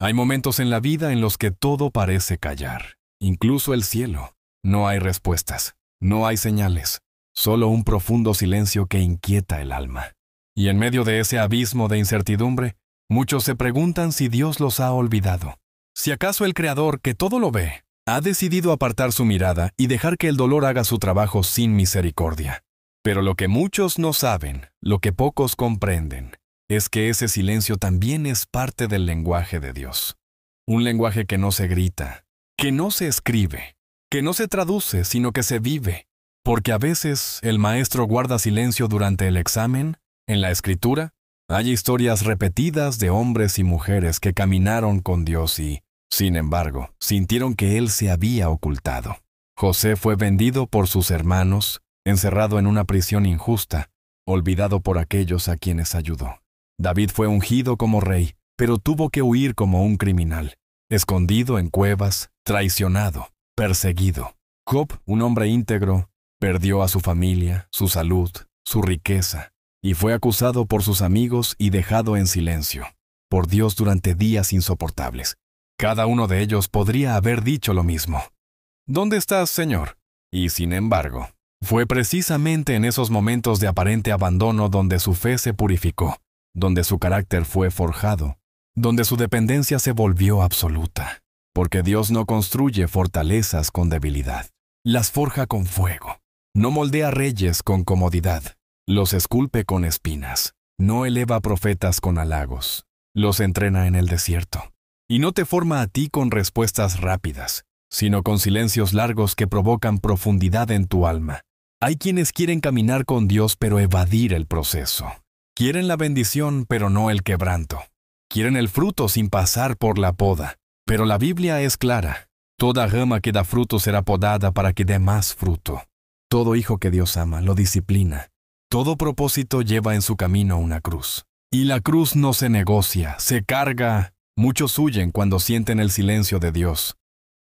Hay momentos en la vida en los que todo parece callar, incluso el cielo. No hay respuestas, no hay señales, solo un profundo silencio que inquieta el alma. Y en medio de ese abismo de incertidumbre, muchos se preguntan si Dios los ha olvidado. Si acaso el Creador, que todo lo ve, ha decidido apartar su mirada y dejar que el dolor haga su trabajo sin misericordia. Pero lo que muchos no saben, lo que pocos comprenden, es que ese silencio también es parte del lenguaje de Dios. Un lenguaje que no se grita, que no se escribe, que no se traduce, sino que se vive. Porque a veces el maestro guarda silencio durante el examen. En la Escritura hay historias repetidas de hombres y mujeres que caminaron con Dios y, sin embargo, sintieron que Él se había ocultado. José fue vendido por sus hermanos, encerrado en una prisión injusta, olvidado por aquellos a quienes ayudó. David fue ungido como rey, pero tuvo que huir como un criminal, escondido en cuevas, traicionado, perseguido. Job, un hombre íntegro, perdió a su familia, su salud, su riqueza, y fue acusado por sus amigos y dejado en silencio, por Dios durante días insoportables. Cada uno de ellos podría haber dicho lo mismo. ¿Dónde estás, Señor? Y sin embargo, fue precisamente en esos momentos de aparente abandono donde su fe se purificó, donde su carácter fue forjado, donde su dependencia se volvió absoluta. Porque Dios no construye fortalezas con debilidad, las forja con fuego. No moldea reyes con comodidad, los esculpe con espinas. No eleva profetas con halagos, los entrena en el desierto. Y no te forma a ti con respuestas rápidas, sino con silencios largos que provocan profundidad en tu alma. Hay quienes quieren caminar con Dios pero evadir el proceso. Quieren la bendición pero no el quebranto. Quieren el fruto sin pasar por la poda. Pero la Biblia es clara. Toda rama que da fruto será podada para que dé más fruto. Todo hijo que Dios ama lo disciplina. Todo propósito lleva en su camino una cruz. Y la cruz no se negocia, se carga. Muchos huyen cuando sienten el silencio de Dios.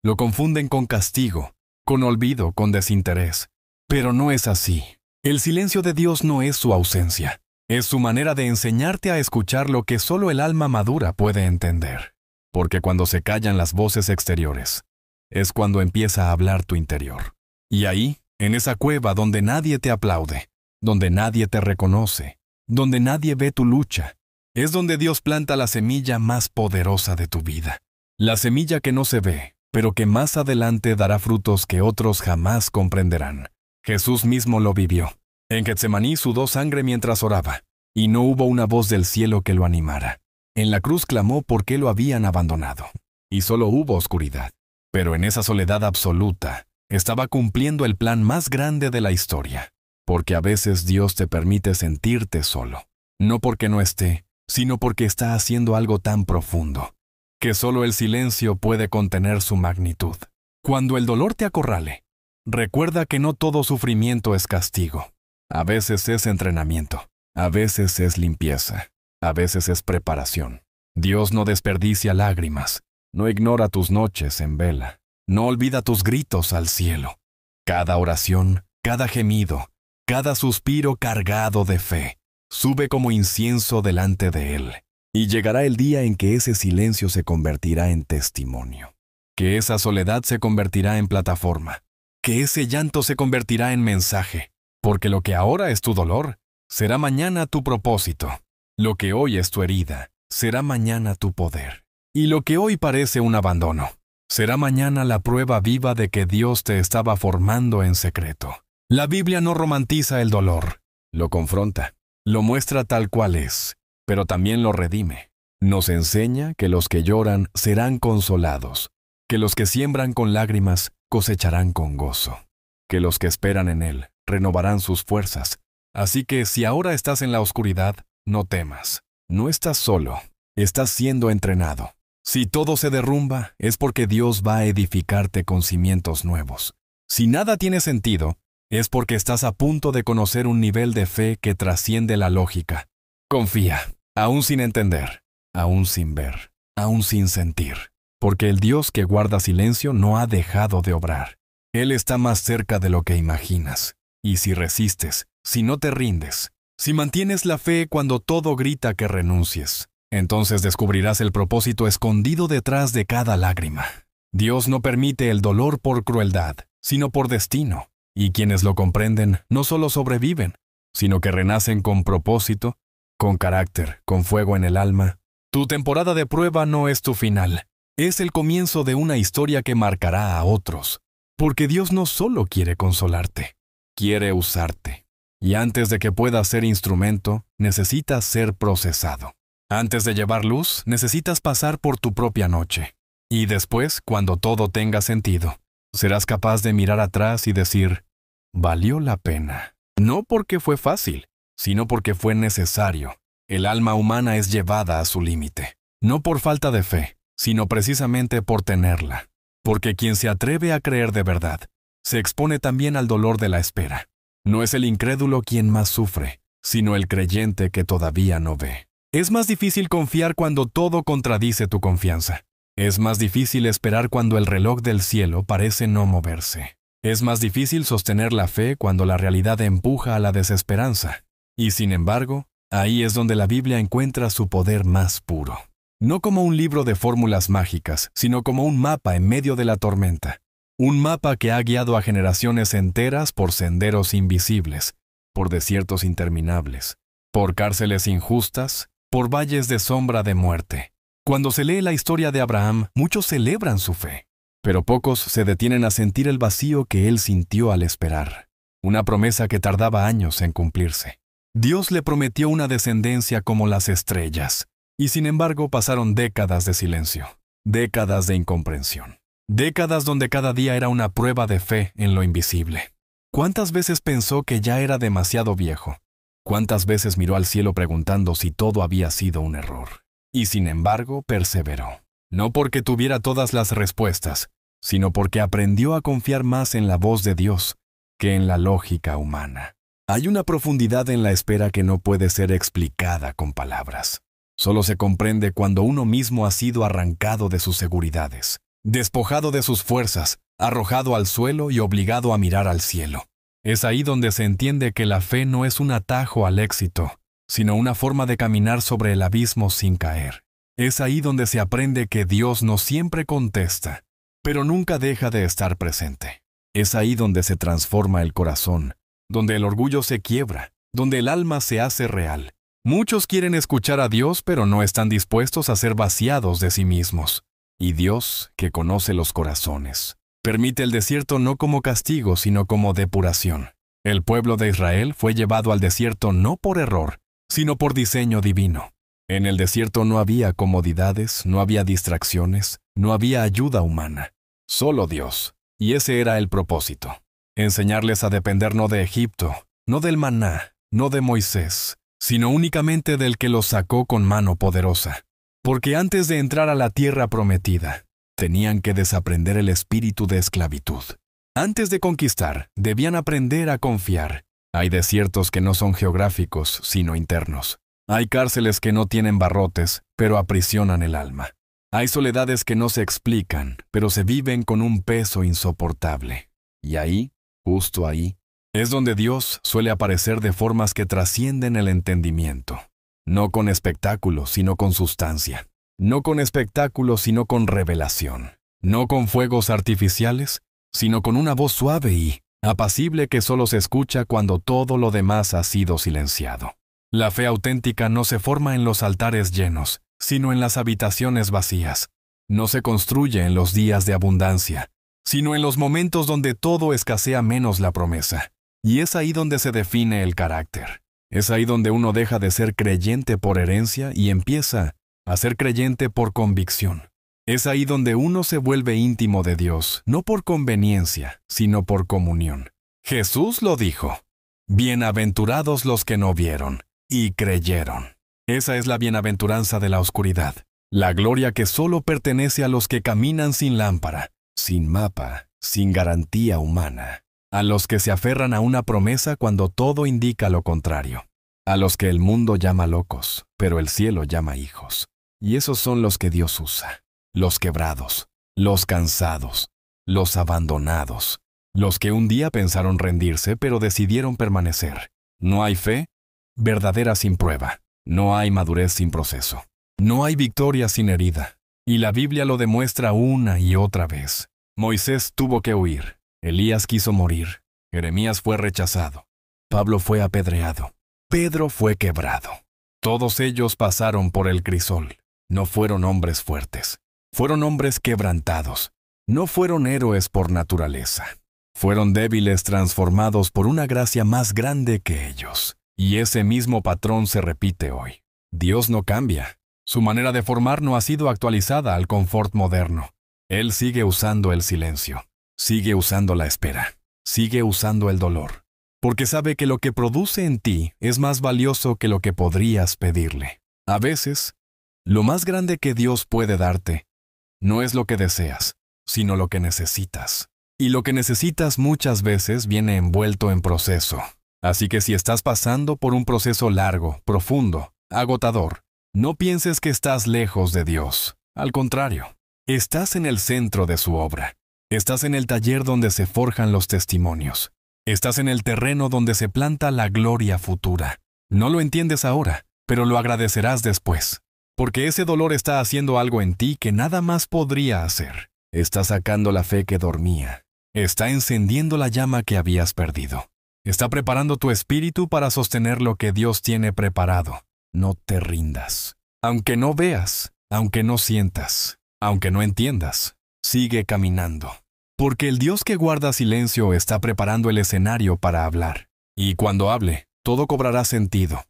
Lo confunden con castigo, con olvido, con desinterés. Pero no es así. El silencio de Dios no es su ausencia. Es su manera de enseñarte a escuchar lo que solo el alma madura puede entender. Porque cuando se callan las voces exteriores, es cuando empieza a hablar tu interior. Y ahí, en esa cueva donde nadie te aplaude, donde nadie te reconoce, donde nadie ve tu lucha, es donde Dios planta la semilla más poderosa de tu vida. La semilla que no se ve, pero que más adelante dará frutos que otros jamás comprenderán. Jesús mismo lo vivió. En Getsemaní sudó sangre mientras oraba, y no hubo una voz del cielo que lo animara. En la cruz clamó porque lo habían abandonado, y solo hubo oscuridad. Pero en esa soledad absoluta, estaba cumpliendo el plan más grande de la historia. Porque a veces Dios te permite sentirte solo, no porque no esté, sino porque está haciendo algo tan profundo, que solo el silencio puede contener su magnitud. Cuando el dolor te acorrale, recuerda que no todo sufrimiento es castigo. A veces es entrenamiento, a veces es limpieza, a veces es preparación. Dios no desperdicia lágrimas, no ignora tus noches en vela, no olvida tus gritos al cielo. Cada oración, cada gemido, cada suspiro cargado de fe, sube como incienso delante de Él. Y llegará el día en que ese silencio se convertirá en testimonio, que esa soledad se convertirá en plataforma, que ese llanto se convertirá en mensaje, porque lo que ahora es tu dolor, será mañana tu propósito. Lo que hoy es tu herida, será mañana tu poder. Y lo que hoy parece un abandono, será mañana la prueba viva de que Dios te estaba formando en secreto. La Biblia no romantiza el dolor, lo confronta, lo muestra tal cual es, pero también lo redime. Nos enseña que los que lloran serán consolados, que los que siembran con lágrimas cosecharán con gozo, que los que esperan en Él renovarán sus fuerzas. Así que si ahora estás en la oscuridad, no temas. No estás solo, estás siendo entrenado. Si todo se derrumba, es porque Dios va a edificarte con cimientos nuevos. Si nada tiene sentido, es porque estás a punto de conocer un nivel de fe que trasciende la lógica. Confía, aún sin entender, aún sin ver, aún sin sentir. Porque el Dios que guarda silencio no ha dejado de obrar. Él está más cerca de lo que imaginas. Y si resistes, si no te rindes, si mantienes la fe cuando todo grita que renuncies, Entonces descubrirás el propósito escondido detrás de cada lágrima. Dios no permite el dolor por crueldad, sino por destino. Y quienes lo comprenden no solo sobreviven, sino que renacen con propósito, con carácter, con fuego en el alma. Tu temporada de prueba no es tu final. Es el comienzo de una historia que marcará a otros. Porque Dios no solo quiere consolarte, quiere usarte. Y antes de que puedas ser instrumento, necesitas ser procesado. Antes de llevar luz, necesitas pasar por tu propia noche. Y después, cuando todo tenga sentido, serás capaz de mirar atrás y decir, valió la pena. No porque fue fácil, sino porque fue necesario. El alma humana es llevada a su límite. No por falta de fe, sino precisamente por tenerla. Porque quien se atreve a creer de verdad, se expone también al dolor de la espera. No es el incrédulo quien más sufre, sino el creyente que todavía no ve. Es más difícil confiar cuando todo contradice tu confianza. Es más difícil esperar cuando el reloj del cielo parece no moverse. Es más difícil sostener la fe cuando la realidad empuja a la desesperanza. Y sin embargo, ahí es donde la Biblia encuentra su poder más puro. No como un libro de fórmulas mágicas, sino como un mapa en medio de la tormenta. Un mapa que ha guiado a generaciones enteras por senderos invisibles, por desiertos interminables, por cárceles injustas, por valles de sombra de muerte. Cuando se lee la historia de Abraham, muchos celebran su fe, pero pocos se detienen a sentir el vacío que él sintió al esperar. Una promesa que tardaba años en cumplirse. Dios le prometió una descendencia como las estrellas, y sin embargo pasaron décadas de silencio, décadas de incomprensión, décadas donde cada día era una prueba de fe en lo invisible. ¿Cuántas veces pensó que ya era demasiado viejo? ¿Cuántas veces miró al cielo preguntando si todo había sido un error? Y sin embargo perseveró, no porque tuviera todas las respuestas, sino porque aprendió a confiar más en la voz de Dios que en la lógica humana. Hay una profundidad en la espera que no puede ser explicada con palabras. Solo se comprende cuando uno mismo ha sido arrancado de sus seguridades, despojado de sus fuerzas, arrojado al suelo y obligado a mirar al cielo. Es ahí donde se entiende que la fe no es un atajo al éxito, sino una forma de caminar sobre el abismo sin caer. Es ahí donde se aprende que Dios no siempre contesta, pero nunca deja de estar presente. Es ahí donde se transforma el corazón, donde el orgullo se quiebra, donde el alma se hace real. Muchos quieren escuchar a Dios, pero no están dispuestos a ser vaciados de sí mismos. Y Dios, que conoce los corazones, permite el desierto no como castigo, sino como depuración. El pueblo de Israel fue llevado al desierto no por error, sino por diseño divino. En el desierto no había comodidades, no había distracciones, no había ayuda humana. Solo Dios. Y ese era el propósito. Enseñarles a depender no de Egipto, no del maná, no de Moisés, sino únicamente del que los sacó con mano poderosa. Porque antes de entrar a la tierra prometida, tenían que desaprender el espíritu de esclavitud. Antes de conquistar, debían aprender a confiar. Hay desiertos que no son geográficos, sino internos. Hay cárceles que no tienen barrotes, pero aprisionan el alma. Hay soledades que no se explican, pero se viven con un peso insoportable. Y ahí, justo ahí, es donde Dios suele aparecer de formas que trascienden el entendimiento. No con espectáculo, sino con sustancia. No con espectáculo, sino con revelación. No con fuegos artificiales, sino con una voz suave y apacible que solo se escucha cuando todo lo demás ha sido silenciado. La fe auténtica no se forma en los altares llenos, sino en las habitaciones vacías. No se construye en los días de abundancia, sino en los momentos donde todo escasea menos la promesa. Y es ahí donde se define el carácter. Es ahí donde uno deja de ser creyente por herencia y empieza a ser creyente por convicción. Es ahí donde uno se vuelve íntimo de Dios, no por conveniencia, sino por comunión. Jesús lo dijo: bienaventurados los que no vieron y creyeron. Esa es la bienaventuranza de la oscuridad, la gloria que solo pertenece a los que caminan sin lámpara, sin mapa, sin garantía humana, a los que se aferran a una promesa cuando todo indica lo contrario, a los que el mundo llama locos, pero el cielo llama hijos. Y esos son los que Dios usa, los quebrados, los cansados, los abandonados, los que un día pensaron rendirse pero decidieron permanecer. No hay fe verdadera sin prueba. No hay madurez sin proceso. No hay victoria sin herida. Y la Biblia lo demuestra una y otra vez. Moisés tuvo que huir. Elías quiso morir. Jeremías fue rechazado. Pablo fue apedreado. Pedro fue quebrado. Todos ellos pasaron por el crisol. No fueron hombres fuertes. Fueron hombres quebrantados. No fueron héroes por naturaleza. Fueron débiles transformados por una gracia más grande que ellos. Y ese mismo patrón se repite hoy. Dios no cambia. Su manera de formar no ha sido actualizada al confort moderno. Él sigue usando el silencio. Sigue usando la espera. Sigue usando el dolor. Porque sabe que lo que produce en ti es más valioso que lo que podrías pedirle. A veces, lo más grande que Dios puede darte no es lo que deseas, sino lo que necesitas. Y lo que necesitas muchas veces viene envuelto en proceso. Así que si estás pasando por un proceso largo, profundo, agotador, no pienses que estás lejos de Dios. Al contrario, estás en el centro de su obra. Estás en el taller donde se forjan los testimonios. Estás en el terreno donde se planta la gloria futura. No lo entiendes ahora, pero lo agradecerás después. Porque ese dolor está haciendo algo en ti que nada más podría hacer. Está sacando la fe que dormía. Está encendiendo la llama que habías perdido. Está preparando tu espíritu para sostener lo que Dios tiene preparado. No te rindas. Aunque no veas, aunque no sientas, aunque no entiendas, sigue caminando. Porque el Dios que guarda silencio está preparando el escenario para hablar. Y cuando hable, todo cobrará sentido.